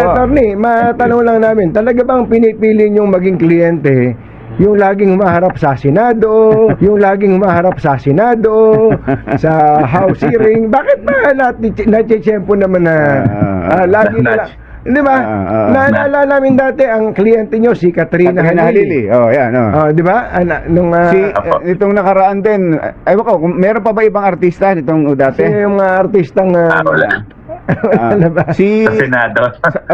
attorney, matanong lang namin, talaga bang pinipili niyong maging kliyente yung laging humaharap sa Senado, yung laging humaharap sa Senado, sa House hearing? Bakit ba natitsyempo naman na lagi na lang? Di ba? Naalala namin dati ang kliyente nyo si Katrina Halili. Oh, yan. Di ba? Itong nakaraan din, ewan ko, meron pa ba ibang artista nitong dati? Yung mga artistang Wala ba? sa Senado.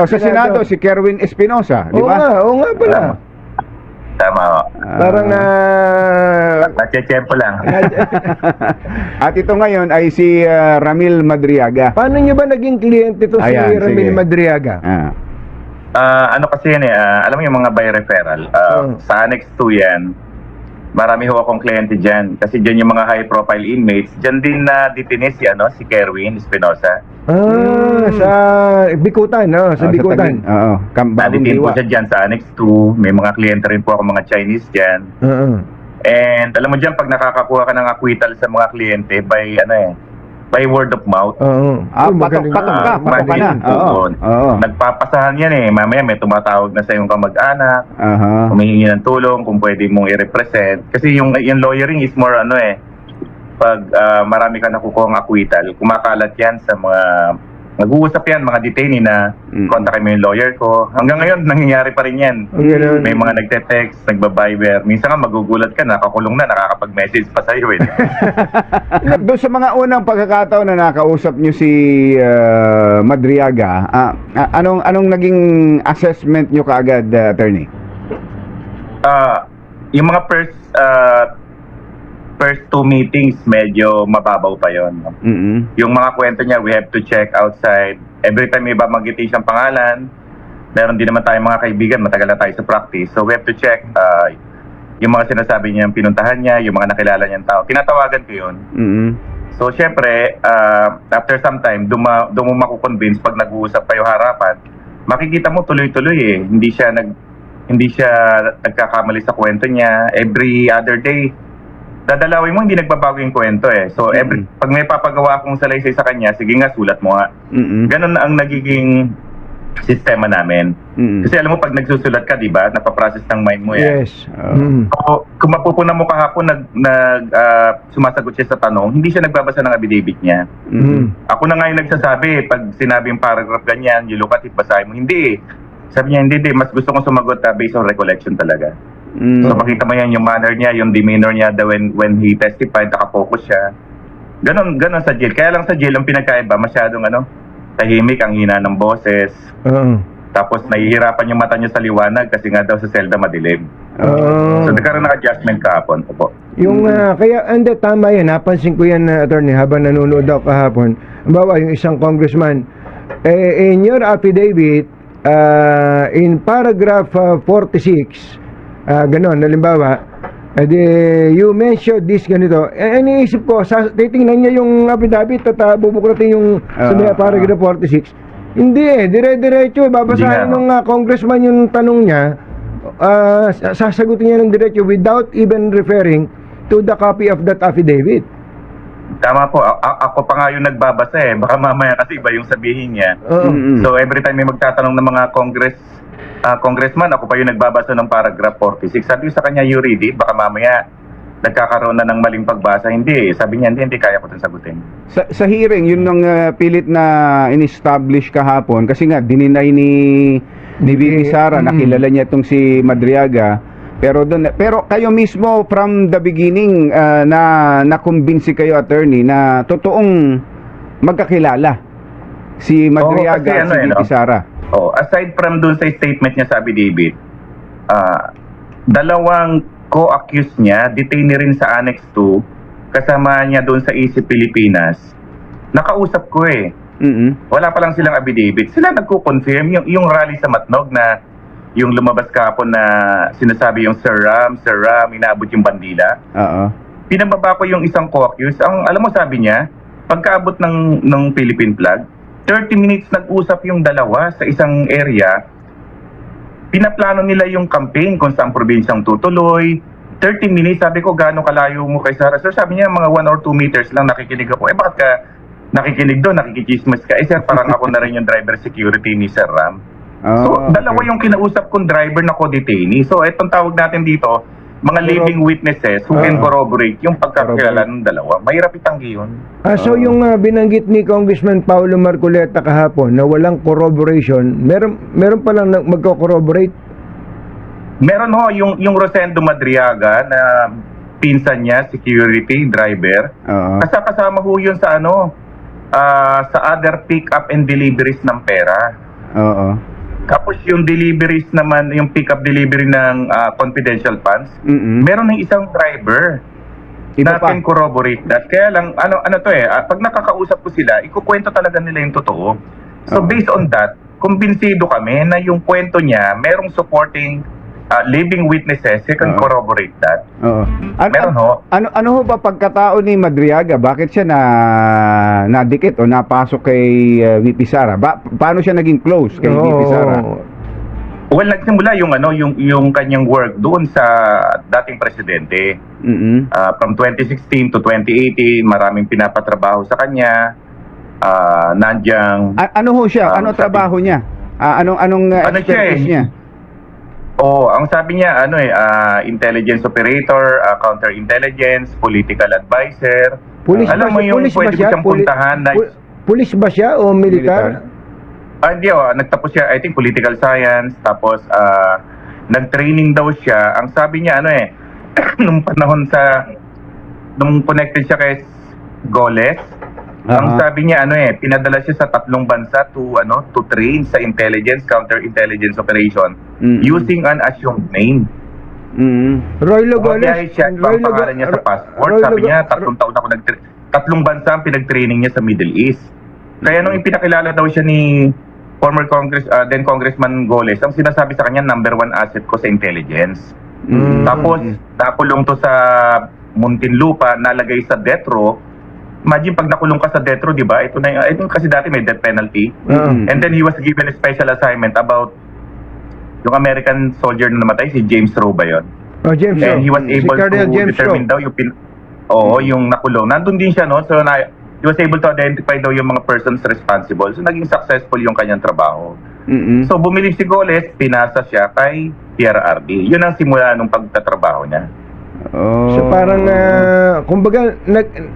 Sa Senado, si Kerwin Espinosa, di ba? Oo nga pala. Tama ho. Parang Natsyempo lang. At ito ngayon ay si Ramil Madriaga. paano nyo ba naging kliyente to si Ayan, Ramil sige. Madriaga? Ano kasi yan alam mo yung mga by referral. Sa Annex 2 yan, marami ho akong kliyente dyan. Kasi dyan yung mga high profile inmates. Dyan din na detinis si Kerwin Espinosa. Sa Bikutan, no? Sa Bikutan. Oo. Bagong Naditin po Diwa. siya dyan sa Annex 2. May mga kliyente rin po ako mga Chinese dyan. And alam mo dyan, pag nakakakuha ka ng acquittal sa mga kliyente by word of mouth. Patok ka na. Oo. Nagpapasahan yan mamaya may tumatawag na sa iyong kamag-anak, humihingi ng tulong kung pwede mong i-represent. Kasi yung lawyering is more pag marami ka nakukuha ng acquittal, kumakalat yan sa mga nag-uusap yan, mga detainee na kontakin mo yung lawyer ko. Hanggang ngayon, nangyayari pa rin yan. May mga nagte-text, nagbabiber. Minsan nga magugulat ka, nakakulong na, nakakapag-message pa sa'yo Doon sa mga unang pagkakataon na nakausap nyo si Madriaga, anong naging assessment nyo kaagad, attorney? Yung mga first two meetings, medyo mababaw pa yon. Yung mga kwento niya, we have to check outside. Every time may babanggitin siyang pangalan, meron din naman tayong mga kaibigan, matagal na tayo sa practice. So we have to check yung mga sinasabi niya, yung pinuntahan niya, yung mga nakilala niyang tao. Tinatawagan ko yun. So syempre, after some time, doon mo makukonvince pag nag-uusap kayo harapan, makikita mo tuloy-tuloy Hindi siya nagkakamali sa kwento niya. Every other day, dadalawin mo, hindi nagbabago yung kwento So, pag may papagawa akong salaysay sa kanya, sige nga, sulat mo nga. Ganon ang nagiging sistema namin. Kasi alam mo, pag nagsusulat ka, di ba, napaprocess ng mind mo yan. Yes. So, kung mapupunan mo kahapon, sumasagot siya sa tanong, hindi siya nagbabasa ng affidavit niya. Ako na nga yung nagsasabi, pag sinabi yung paragraph ganyan, you look at it, basahin mo. Hindi Sabi niya, hindi, mas gusto kong sumagot based on recollection talaga. So makita mo yan yung manner niya, yung demeanor niya when he testified, nakapokus siya. Ganon sa jail. Kaya lang sa jail, ang pinagkaiba, masyadong tahimik, ang hina ng boses. Tapos nahihirapan yung mata niya sa liwanag kasi nga daw sa selda madilim. So nagkaroon ng adjustment kahapon. Opo. Yung kaya hindi tama yan, napansin ko yan attorney habang nanonood ako kahapon. Bawa yung isang congressman in your affidavit in paragraph 46 ganon, halimbawa you mentioned this ganito, iniisip ko titingnan niya yung affidavit at bubuklatin yung sa paragraph 46. Hindi dire-diretso babasahin ng congressman yung tanong niya, sasagutin niya ng diretso without even referring to the copy of that affidavit. Tama po, ako pa nga yung nagbabasa baka mamaya kasi iba yung sabihin niya. So every time may magtatanong ng mga congressman, ako pa yung nagbabasa ng paragraph 46. Sabi ko sa kanya, you read it, baka mamaya nagkakaroon na ng maling pagbasa. Hindi, sabi niya, hindi kaya ko itong sagutin. Sa hearing, yun nang pilit na in-establish kahapon, kasi nga, dininay ni VP Sara, nakilala niya itong si Madriaga, pero kayo mismo from the beginning na-convince kayo, attorney, na totoong magkakilala si Madriaga at si VP Sara. Aside from dun sa statement niya sa affidavit, dalawang co-accused niya, detainee rin sa Annex 2, kasama niya doon sa EC Pilipinas. Nakausap ko Wala pa lang silang affidavit. Sila nagko-confirm yung rally sa Matnog na yung lumabas kahapon na sinasabi yung Sir Ram, inaabot yung bandila. Pinababa ko yung isang co-accused. Alam mo sabi niya, pagkaabot ng Philippine flag, 30 minutes nag-usap yung dalawa sa isang area. Pinaplano nila yung campaign kung saan probinsyang tutuloy. 30 minutes, sabi ko, gaano kalayo mo kay Sara? Sir, sabi niya, mga 1 or 2 meters lang nakikinig ako. Bakit ka nakikinig doon? Nakikichismis ka? Sir, parang ako na rin yung driver security ni Sir Ram. So, Oh, dalawa okay. yung kinausap kong driver na co-detainee. So, itong tawag natin dito, mga living witnesses who can corroborate yung pagkakilala ng dalawa. Mahirap itanggi yun. So yung binanggit ni Congressman Paulo Marcoleta kahapon na walang corroboration, meron pa lang magko-corroborate? Meron ho, yung Rosendo Madriaga na pinsan niya, security driver. Oo. Kasama ho yun sa sa other pick-up and deliveries ng pera. Oo. Tapos yung deliveries naman, yung pick-up delivery ng confidential funds, Mm-mm. meron ng isang driver Iba na pa. can corroborate that. Kaya lang, ano to pag nakakausap ko sila, ikukwento talaga nila yung totoo. So Oo. based on that, kumbinsido kami na yung kwento niya, merong supporting living witnesses who can Oo. corroborate that. Oo. Meron ho. Ano ho ba pagkatao ni Madriaga? Bakit siya nadikit o napasok kay VP Sara? Paano siya naging close kay VP Sara? Well, nagsimula yung kanyang work doon sa dating presidente. Mm-mm. From 2016 to 2018, maraming pinapatrabaho sa kanya. Nandyang Ano ho siya? Ano sabi- trabaho niya? Anong Ano siya expertise niya? ang sabi niya intelligence operator, counterintelligence, political advisor. Pulis Alam ba mo siya? yung Pulis ba pwede mo siya? siyang puntahan na Pulis ba siya o militar? hindi nagtapos siya I think political science, tapos nag-training daw siya. Ang sabi niya nung panahon nung connected siya kay Goles, ang sabi niya pinadala siya sa 3 bansa to train sa intelligence, counterintelligence operation using an assumed name. Mm-mm. Roy Logoles. Bumabiyahe siya, ang pangalan niya sa passport. Sabi niya, 3 taon ako 3 bansa ang pinag-training niya sa Middle East. Kaya nung ipinakilala daw siya ni former then Congressman Goles, ang sinasabi sa kanya, number 1 asset ko sa intelligence. Tapos, nakulong to sa Muntinlupa, nalagay sa death row. Imagine pag nakulong ka sa death row, di ba? Ito kasi dati may death penalty. And then he was given a special assignment about yung American soldier na namatay, si James Rowe ba yun? James And he was Si able Colonel to James determine daw yung yung nakulong. Nandun din siya, no? So, he was able to identify daw yung mga persons responsible. So, naging successful yung kanyang trabaho. Mm-mm. So, bumilib si Goles, pinasa siya kay PRRD. Yun ang simula nung pagtatrabaho niya. Oh. So parang kumbaga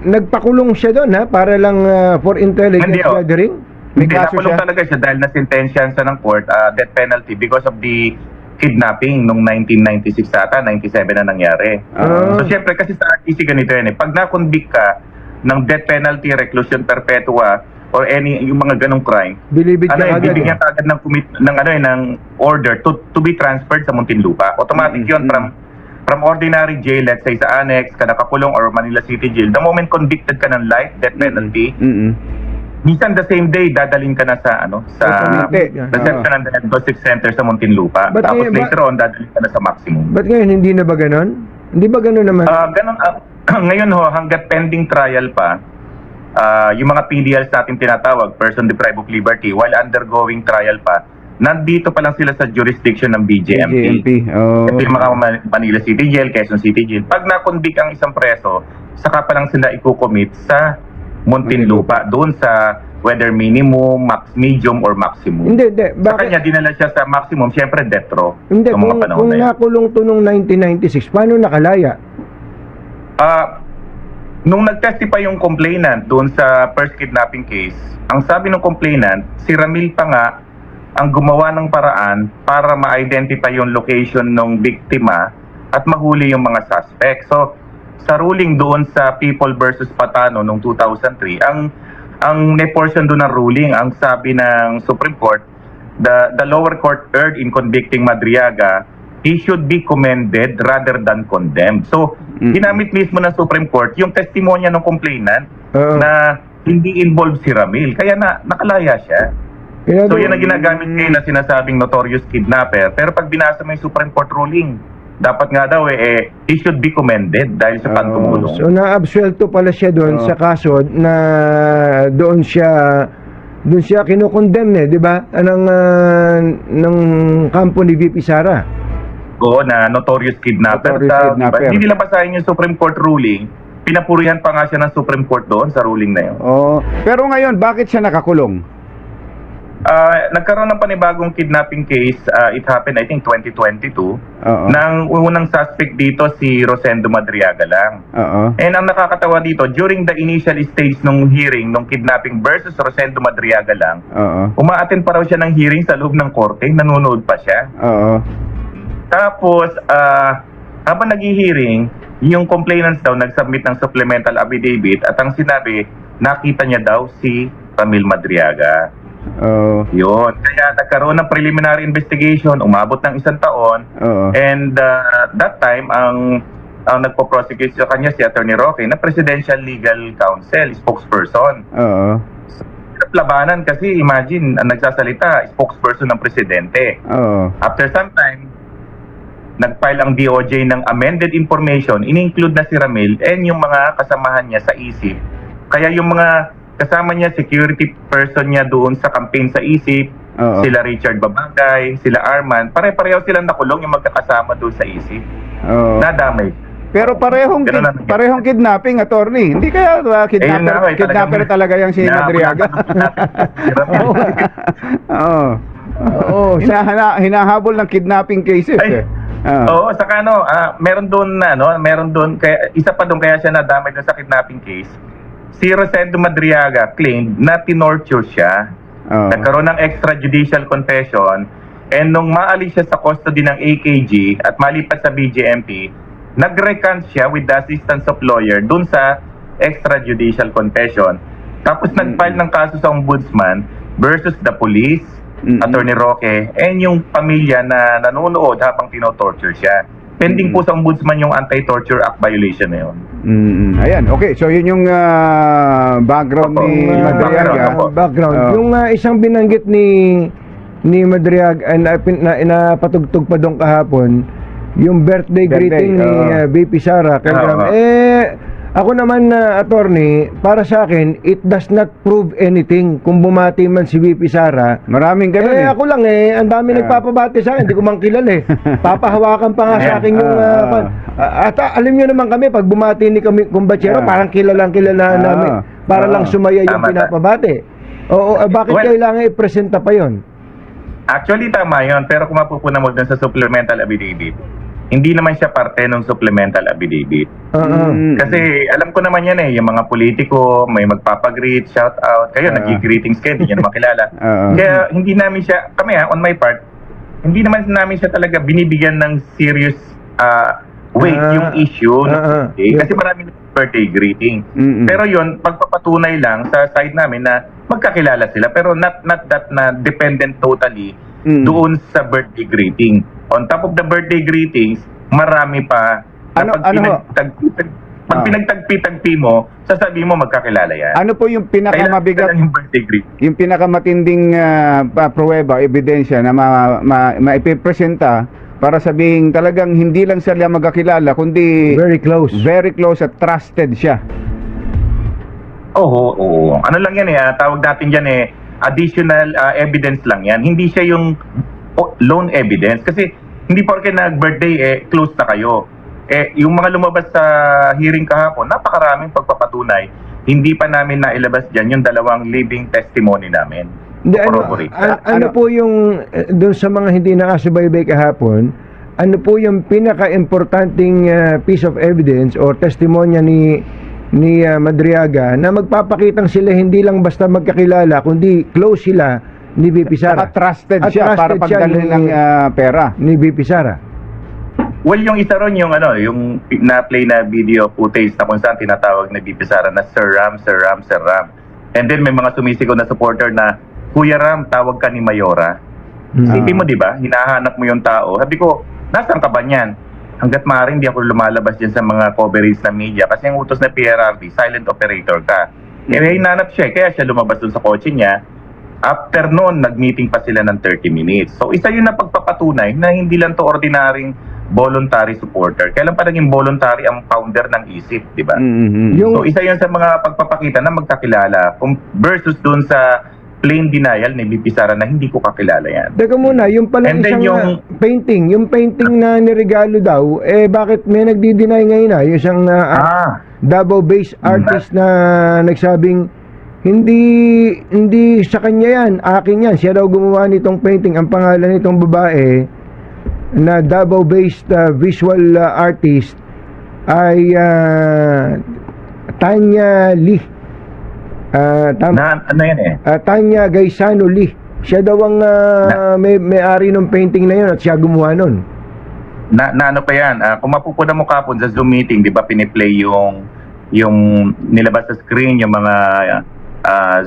nagpakulong siya doon para lang for intelligence Hindi, gathering. May Hindi, kaso nakulong siya? talaga siya dahil nasintensyahan siya ng court, death penalty because of the kidnapping nung 1996 ata, 97 na nangyari. So, syempre, kasi sa RTC ganito yan pag na-convict ka ng death penalty, reclusion perpetua, or yung mga ganong crime, Bilibid ka agad. bibigyan ka agad ng order to be transferred sa Muntinlupa. Automatic yun from ordinary jail, let's say sa Annex, ka nakakulong, or Manila City Jail. The moment convicted ka ng life death penalty, Mm-mm. minsan the same day dadalhin ka na sa Community. reception and diagnostic center sa Muntinlupa. But Tapos ngayon, later on dadalhin ka na sa maximum. Ba't ngayon hindi na ba ganon? Hindi ba ganon naman? Ganun, ngayon hanggat pending trial pa, yung mga PDLs natin tinatawag, person deprived of liberty, while undergoing trial pa, nandito pa lang sila sa jurisdiction ng BJMP. BJMP. Oh. Ito yung mga Manila City Jail, Quezon City Jail. Pag na-convict ang isang preso, saka pa lang sila i-commit sa Muntinlupa, doon sa whether minimum, medium, or maximum. Hindi. Sa kanya, dinala siya sa maximum, syempre death row. Hindi, sa mga panahon kung na yun. nakulong to nung 1996, paano nakalaya? Nung nag-testify yung complainant doon sa first kidnapping case, ang sabi ng complainant, si Ramil pa nga ang gumawa ng paraan para ma-identify yung location ng biktima at mahuli yung mga suspect. So, sa ruling doon sa People versus Patano noong 2003, ang portion doon ng ruling, ang sabi ng Supreme Court, the lower court erred in convicting Madriaga, he should be commended rather than condemned. So, ginamit mismo ng Supreme Court yung testimonya ng complainant na hindi involved si Ramil. Kaya nakalaya siya. So, yan ang ginagamit ngayon na sinasabing notorious kidnapper. Pero pag binasa mo yung Supreme Court ruling, dapat nga daw he should be commended dahil sa pagtumulong. So na-absuelto pala siya doon sa kaso na doon siya kinukondemn di ba? Ng kampo ni VP Sara. Oo, na notorious kidnapper. Notorious kidnapper. Hindi nila basahin yung Supreme Court ruling. Pinapurihan pa nga siya ng Supreme Court doon sa ruling na yun. Oh. Pero ngayon, bakit siya nakakulong? nagkaroon ng panibagong kidnapping case. It happened, I think, 2022. Oo. Nang unang suspect dito si Rosendo Madriaga lang. Oo. And ang nakakatawa dito, during the initial stage ng hearing, nung kidnapping versus Rosendo Madriaga lang, Oo. umaattend pa raw siya ng hearing sa loob ng korte, nanonood pa siya. Oo. Tapos, habang nag-hearing, yung complainants daw nag-submit ng supplemental affidavit at ang sinabi, nakita niya daw si Ramil Madriaga. Oo. Yun. Kaya nagkaroon ng preliminary investigation, umabot ng 1 taon. Oo. And that time, ang nagpo-prosecute sa kanya si Attorney Roque na Presidential Legal Counsel, spokesperson. Oo. Labanan kasi, imagine, ang nagsasalita, spokesperson ng presidente. Oo. After some time, nag-file ang DOJ ng amended information, in-include na si Ramil and yung mga kasamahan niya sa ISIP. Kaya yung mga kasama niya, security person niya doon sa campaign sa ISIP, Oo. sila Richard Babagay, sila Arman, pare-pareho silang nakulong yung magkakasama doon sa ISIP. Oo. Nadamay. Pero parehong Ganun lang. parehong kidnapping, attorney. Hindi kaya kidnapper, kidnapper talaga yung si Madriaga. Oo. Oo. Hinahabol ng kidnapping cases. Ay, Oo. Oo, saka meron doon meron doon kaya isa pa doon kaya siya nadamay doon sa kidnapping case. Si Rosendo Madriaga claimed na tinorture siya. Oo. Nagkaroon ng extrajudicial confession and nung maalis siya sa custody ng AKG at malipat sa BJMP, nag-recant siya with the assistance of lawyer doon sa extrajudicial confession. Tapos nag-file ng kaso sa ombudsman versus the police, Attorney Roque, and yung pamilya na nanonood habang tinotorture siya. Pending po sa ombudsman yung Anti-Torture Act violation na yun. Ayan, okay. So yun yung background ni Yung, Madriaga. background. Oo. Yung isang binanggit ni Madriaga na napatugtog pa doon kahapon, yung birthday greeting ni VP Sara kay Ram. Ako naman na attorney, para sa akin, it does not prove anything kung bumati man si VP Sara. Maraming ganun Ako lang ang dami nagpapabati sa akin, hindi ko man kilala Papahawakan pa nga sa akin yung at alam niyo naman kami pag bumati ni kami kumbachero, parang kilala namin para lang sumaya yung Tama. pinapabati. Oo, bakit Well, kailangan i-presenta pa yon? Actually, tama yun. Pero kung mapupuna mo dun sa supplemental affidavit, hindi naman siya parte ng supplemental affidavit. Kasi alam ko naman yan yung mga politiko, may magpapagreet, shout out. Kayo, nag-greetings kayo, hindi nyo naman kilala. Kaya hindi namin siya, kami on my part, hindi naman namin siya talaga binibigyan ng serious weight yung issue. Kasi maraming birthday greeting. Pero yun, pagpapatunay lang sa side namin na magkakilala sila. Pero not that na dependent totally doon sa birthday greeting. On top of the birthday greetings, marami pa na pag pinagtagpi-tagpi mo, sasabihin mo magkakilala yan. Ano po yung pinakamabigat, yung birthday greeting? yung pinakamatinding pruweba, ebidensya na maipipresenta para sabihin talagang hindi lang sila magkakilala, kundi Very close at trusted siya? Oo. Ano lang yan tawag natin yan additional evidence lang yan. Hindi siya yung lone evidence. Kasi hindi porke nag-birthday close na kayo. Yung mga lumabas sa hearing kahapon, napakaraming pagpapatunay. Hindi pa namin nailabas dyan yung 2 living testimony namin. Ano po yung doon sa mga hindi nakasubaybay kahapon, ano po yung pinaka-importanting piece of evidence or testimonya ni Madriaga na magpapakitang sila hindi lang basta magkakilala kundi close sila ni VP Sara. Trusted siya para pagdalhin ng pera ni VP Sara. Well, yung isa ron yung na-play na video footage na kung saan tinatawag na VP Sara na Sir Ram. And then may mga sumisigaw na supporter na Kuya Ram, tawag ka ni Mayora. Isipin mo, di ba? Hinahanap mo yung tao. Sabi ko, nasaan ka ba niyan? Hanggat maaaring di ako lumalabas dyan sa mga coverage ng media kasi ang utos na PRRD, silent operator ka. Hinanap siya, kaya siya lumabas dun sa kotse niya. After noon, nag-meeting pa sila ng 30 minutes. So, isa yun na pagpapatunay na hindi lang to ordinaryong voluntary supporter. Kailan pa naging voluntary ang founder ng ISIP, di ba? So, isa yun sa mga pagpapakita na magkakilala versus dun sa plain denial ni VP Sara na hindi ko kakilala yan. Teka muna, yung pala And then isang painting, yung painting na niregalo daw, bakit may nagdi-deny ngayon yung isang Davao-based artist na nagsabing hindi sa kanya yan, akin yan. Siya daw gumawa nitong painting. Ang pangalan nitong babae na Davao-based visual artist ay Tanya Lee. Ano yan eh? Tanya Gaisano Lee. Siya daw ang may-ari ng painting na yun at siya gumawa nun. Na ano pa yan? Kung mapupunan mo kapon sa Zoom meeting, di ba piniplay yung nilabas sa screen, yung mga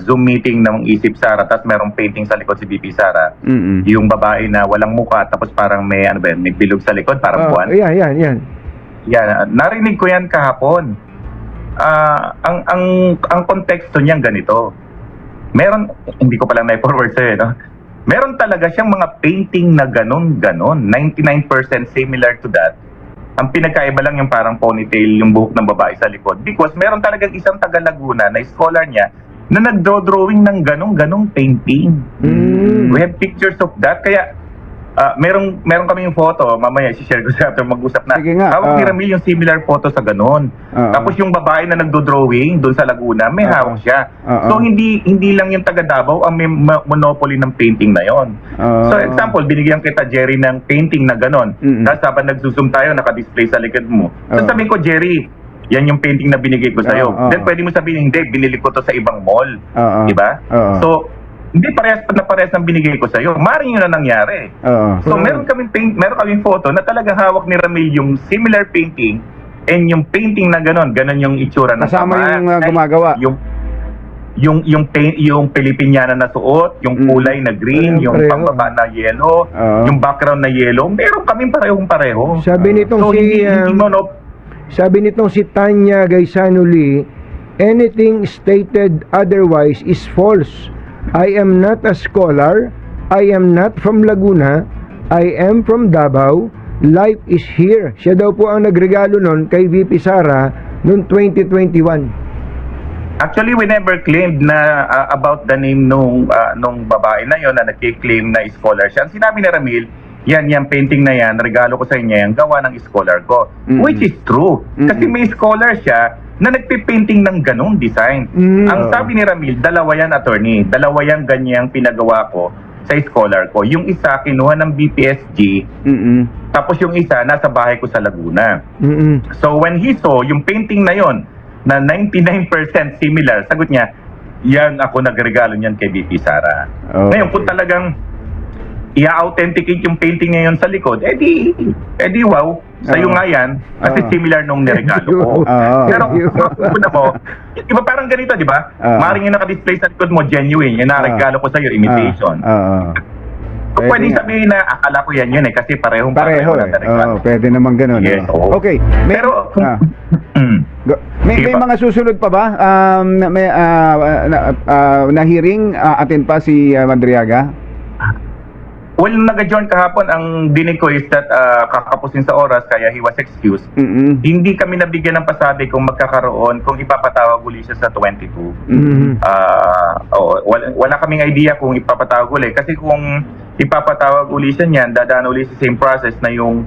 Zoom meeting ng Isip Sara, tapos merong painting sa likod si BP Sara. Yung babae na walang muka, tapos parang may may bilog sa likod, parang buwan. Yan. Yan, narinig ko yan kahapon. Ang konteksto niyan ganito. Meron, hindi ko palang na-forward sa'yo, no? Meron talaga siyang mga painting na ganon. 99% similar to that. Ang pinagkaiba lang yung parang ponytail, yung buhok ng babae sa likod. Because meron talagang isang taga Laguna na scholar niya na nag-drawing ng ganong painting. We have pictures of that. Kaya, meron kami yung photo, mamaya i-share ko sa after mag-usap na. Sige nga, hawak ni Ramil yung similar photo sa ganon. Tapos yung babae na nagdo-drawing doon sa Laguna, may hawak siya. So hindi lang yung taga Davao ang may monopoly ng painting na yon. So example, binigyan kita Jerry ng painting na ganon. Tapos habang nag-zoom tayo, naka-display sa likod mo. So sabihin ko, Jerry, yan yung painting na binigay ko sa'yo. Then pwede mo sabihin, hindi, binili ko to sa ibang mall. Diba? So, hindi parehas ang binigay ko sa iyo. Maring yun na nangyari. So meron kaming photo na talagang hawak ni Ramil yung similar painting and yung painting na ganon yung itsura ng kasama tama. yung gumagawa. Yung Pilipiniana na suot, yung kulay na green, yung pareho. pambaba na yellow, yung background na yellow, meron kaming pareho. Sabi nitong So sabi nitong si Tanya Gaisano Lee, anything stated otherwise is false. I am not a scholar. I am not from Laguna. I am from Davao. Life is here. Siya daw po ang nagregalo nun kay VP Sara noong 2021. Actually, we never claimed na about the name nung babae na yon na nagki-claim na scholar siya. Ang sinabi ni Ramil, yan painting na yan, regalo ko sa inyo, yung gawa ng scholar ko. Which is true. Kasi may scholar siya na nagpipainting ng ganong design. Ang sabi ni Ramil, dalawa yan, attorney. Dalawa yan ganyang pinagawa ko sa scholar ko. Yung isa, kinuha ng BPSG. Tapos yung isa, nasa bahay ko sa Laguna. So when he saw yung painting na yon na 99% similar, sagot niya, yan ako nagregalo niyan kay BP Sara. Ngayon, kung talagang i-authenticate yung painting ngayon sa likod, edi wow, sa'yo nga yan, kasi similar nung niregalo ko. Pero kung mo, iba parang ganito, di ba? Maring yung naka-display sa likod mo, genuine, yung naregalo ko sa'yo, imitation. So, pwede sabihin na akala ko yan yun kasi pareho eh. Pwede naman ganun. Yes, Okay. Pero, may mga susunod pa ba? Na hearing atin pa si Madriaga? well, nag-adjourn kahapon, ang dinig ko is that kakapusin sa oras, kaya he was excused. Hindi kami nabigyan ng pasabi kung magkakaroon, kung ipapatawag uli siya sa 22. Wala kaming idea kung ipapatawag uli. Kasi kung ipapatawag uli siya niyan, dadaan uli sa same process na yung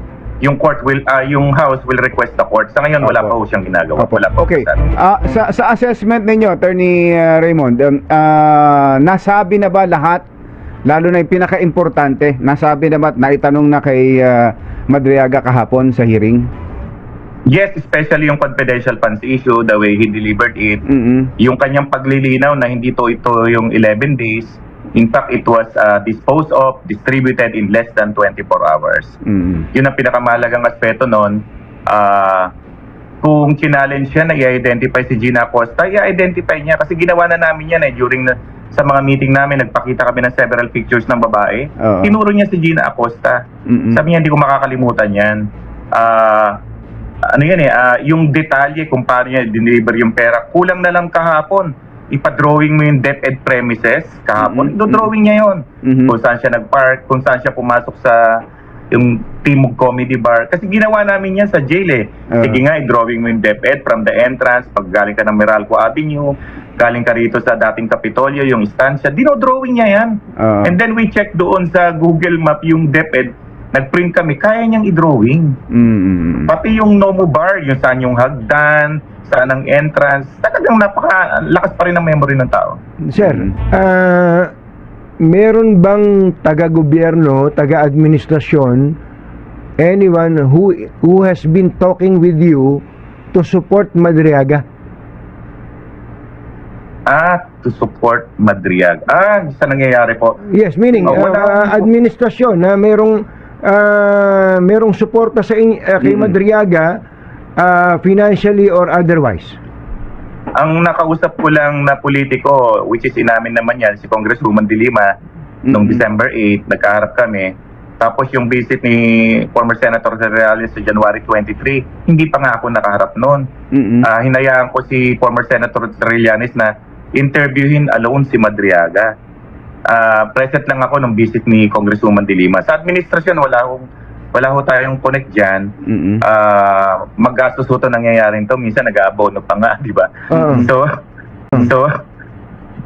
court will, yung house will request the court. Sa ngayon, wala pa ho siyang ginagawa. Wala pa okay. Sa assessment ninyo, Attorney Raymond, nasabi na ba lahat, lalo na yung pinaka-importante, nasabi na ba, naitanong na kay Madriaga kahapon sa hearing? Yes, especially yung confidential funds issue, the way he delivered it, yung kanyang paglilinaw na hindi ito yung 11 days. In fact, it was disposed of, distributed in less than 24 hours. Yun ang pinakamahalagang aspeto nun. Kung challenge siya na i-identify si Gina Acosta, i-identify niya kasi ginawa na namin yan during sa mga meeting namin, nagpakita kami ng several pictures ng babae. Tinuro niya si Gina Acosta. Sabi niya, hindi ko makakalimutan yan. Ano yan yung detalye kung paano niya deliver yung pera, kulang na lang kahapon. Ipa-drawing mo yung DepEd premises kahapon, do-drawing niya yun. Kung saan siya nag-park, kung saan siya pumasok sa yung Timog Comedy Bar. Kasi ginawa namin yan sa jail Sige nga, i-drawing mo yung DepEd from the entrance, pag galing ka ng Meralco Avenue, galing ka rito sa dating Kapitolyo, yung istansya, dino-drawing niya yan. And then we check doon sa Google Map yung DepEd, nag-print kami, kaya niyang i-drawing. Pati yung Nomo Bar, yung saan yung hagdan, saan ang entrance, talagang napaka-lakas pa rin ang memory ng tao. Sir, meron bang taga-gobyerno, taga-administrasyon, anyone who has been talking with you to support Madriaga? To support Madriaga. Sa nangyayari po. Yes, meaning administrasyon na merong suporta sa kay Madriaga financially or otherwise. Ang nakausap ko lang na politiko, which is inamin naman yan, si Congresswoman De Lima, noong December 8, nagkaharap kami. Tapos yung visit ni former Senator Reales sa January 23, hindi pa nga ako nakaharap noon. Hinayaan ko si former Senator Trillanes na interviewin alone si Madriaga. Present lang ako nung visit ni Congresswoman De Lima. Sa administrasyon, wala ho tayong connect dyan. Maggastos ho ito nangyayaring to. Minsan nag-aabono pa nga, di ba? So,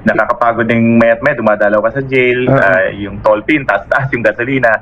nakakapagod yung mayat-may, dumadalaw ka sa jail, yung toll fee, taas-taas yung gasolina.